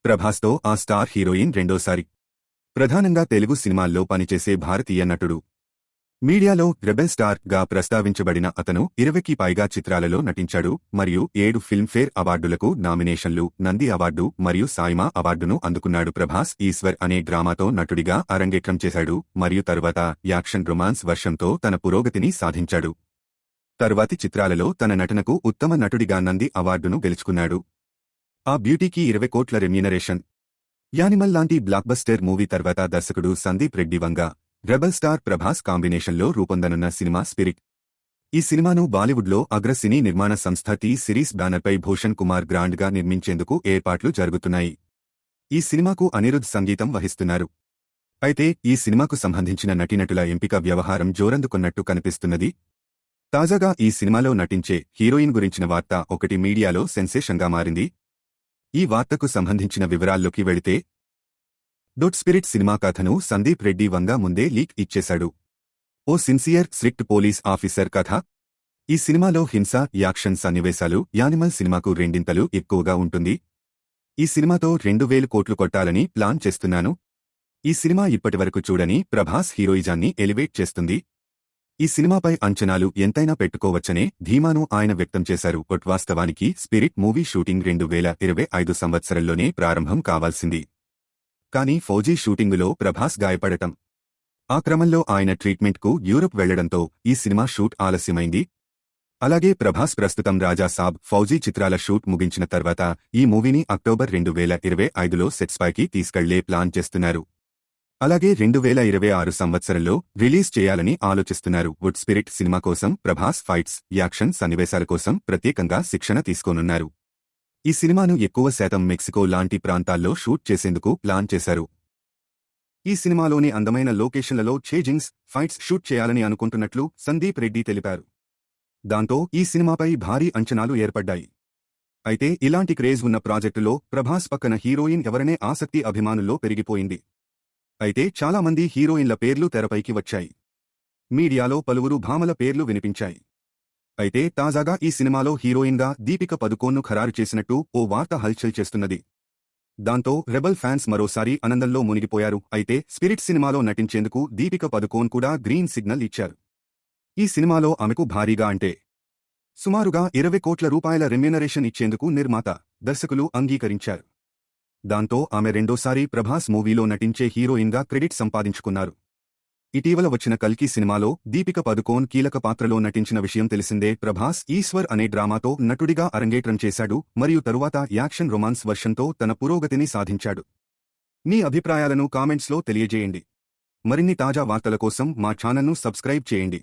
ప్రభాస్తో ఆ star heroine రెండోసారి ప్రధానంగా తెలుగు సినిమాల్లో పనిచేసే భారతీయ నటుడు. మీడియాలో రెబెల్ స్టార్ గా ప్రస్తావించబడిన అతను 20కి పైగా చిత్రాలలో నటించాడు మరియు 7 ఫిల్మ్ఫేర్ అవార్డులకు నామినేషన్లు, నంది అవార్డు మరియు సాయిమా అవార్డును అందుకున్నాడు. ప్రభాస్ ఈశ్వర్ అనే డ్రామాతో నటుడిగా అరంగేట్రం చేశాడు మరియు తరువాత యాక్షన్ రొమాన్స్ వర్షంతో తన పురోగతిని సాధించాడు. తరువాతి చిత్రాలలో తన నటనకు ఉత్తమ నటుడిగా నంది అవార్డును గెలుచుకున్నాడు. ఆ బ్యూటీకి 20 కోట్ల రెమ్యూనరేషన్. యానిమల్ లాంటి బ్లాక్బస్టర్ మూవీ తర్వాత దర్శకుడు సందీప్ రెడ్డి వంగ, రెబల్ స్టార్ ప్రభాస్ కాంబినేషన్లో రూపొందనున్న సినిమా స్పిరిట్. ఈ సినిమాను బాలీవుడ్లో అగ్ర సినీ నిర్మాణ సంస్థ టీ సిరీస్ బ్యానర్పై భూషణ్ కుమార్ గ్రాండ్గా నిర్మించేందుకు ఏర్పాట్లు జరుగుతున్నాయి. ఈ సినిమాకు అనిరుద్ సంగీతం వహిస్తున్నారు. అయితే ఈ సినిమాకు సంబంధించిన నటీనటుల ఎంపిక వ్యవహారం జోరందుకున్నట్టు కనిపిస్తున్నది. తాజాగా ఈ సినిమాలో నటించే హీరోయిన్ గురించిన వార్త ఒకటి మీడియాలో సెన్సేషన్గా మారింది. ఈ వార్తకు సంబంధించిన వివరాల్లోకి వెళితే, స్పిరిట్ సినిమా కథను సందీప్ రెడ్డి వంగ ముందే లీక్ ఇచ్చేశాడు. ఓ సిన్సియర్, స్ట్రిక్ట్ పోలీస్ ఆఫీసర్ కథ. ఈ సినిమాలో హింస, యాక్షన్ సన్నివేశాలు యానిమల్ సినిమాకు రెండింతలు ఎక్కువగా ఉంటుంది. ఈ సినిమాతో 2000 కోట్లు కొట్టాలని ప్లాన్ చేస్తున్నాను. ఈ సినిమా ఇప్పటివరకు చూడని ప్రభాస్ హీరోయిజాన్ని ఎలివేట్ చేస్తుంది. ఈ సినిమాపై అంచనాలు ఎంతైనా పెట్టుకోవచ్చనే ధీమాను ఆయన వ్యక్తం చేశారు. వాస్తవానికి స్పిరిట్ మూవీ షూటింగ్ 2025 సంవత్సరంలోనే ప్రారంభం కావాల్సింది. కానీ ఫౌజీ షూటింగులో ప్రభాస్ గాయపడటం, ఆ క్రమంలో ఆయన ట్రీట్మెంట్కు యూరప్ వెళ్లడంతో ఈ సినిమా షూట్ ఆలస్యమైంది. అలాగే ప్రభాస్ ప్రస్తుతం రాజా సాబ్, ఫౌజీ చిత్రాల షూట్ ముగించిన తర్వాత ఈ మూవీని అక్టోబర్ 2025లో సెట్స్పైకి తీసుకెళ్లే ప్లాన్ చేస్తున్నారు. అలాగే 2026 సంవత్సరంలో రిలీజ్ చేయాలని ఆలోచిస్తున్నారు. స్పిరిట్ సినిమా కోసం ప్రభాస్ ఫైట్స్, యాక్షన్ సన్నివేశాల కోసం ప్రత్యేకంగా శిక్షణ తీసుకోనున్నారు. ఈ సినిమాను ఎక్కువ శాతం మెక్సికో లాంటి ప్రాంతాల్లో షూట్ చేసేందుకు ప్లాన్ చేశారు. ఈ సినిమాలోని అందమైన లొకేషన్లలో చేజింగ్స్, ఫైట్స్ షూట్ చేయాలని అనుకుంటున్నట్లు సందీప్ రెడ్డి తెలిపారు. దాంతో ఈ సినిమాపై భారీ అంచనాలు ఏర్పడ్డాయి. అయితే ఇలాంటి క్రేజ్ ఉన్న ప్రాజెక్టులో ప్రభాస్ పక్కన హీరోయిన్ ఎవరనే ఆసక్తి అభిమానుల్లో పెరిగిపోయింది. అయితే చాలామంది హీరోయిన్ల పేర్లు తెరపైకి వచ్చాయి. మీడియాలో పలువురు భామల పేర్లు వినిపించాయి. అయితే తాజాగా ఈ సినిమాలో హీరోయిన్గా దీపిక పదుకోన్ను ఖరారు చేసినట్టు ఓ వార్త హల్చల్ చేస్తున్నది. దాంతో రెబల్ ఫ్యాన్స్ మరోసారి ఆనందంలో మునిగిపోయారు. అయితే స్పిరిట్ సినిమాలో నటించేందుకు దీపిక పదుకోన్ కూడా గ్రీన్ సిగ్నల్ ఇచ్చారు. ఈ సినిమాలో ఆమెకు భారీగా అంటే సుమారుగా 20 కోట్ల రూపాయల రెమ్యూనరేషన్ ఇచ్చేందుకు నిర్మాత, దర్శకులు అంగీకరించారు. దాంతో ఆమె రెండోసారి ప్రభాస్ మూవీలో నటించే హీరోయిన్గా క్రెడిట్ సంపాదించుకున్నారు. ఇటీవల వచ్చిన కల్కి సినిమాలో దీపిక పదుకోన్ కీలక పాత్రలో నటించిన విషయం తెలిసిందే. ప్రభాస్ ఈశ్వర్ అనే డ్రామాతో నటుడిగా అరంగేట్రం చేశాడు మరియు తరువాత యాక్షన్ రొమాన్స్ వర్షంతో తన పురోగతిని సాధించాడు. మీ అభిప్రాయాలను కామెంట్స్లో తెలియజేయండి. మరిన్ని తాజా వార్తల కోసం మా ఛానల్ను సబ్స్క్రైబ్ చేయండి.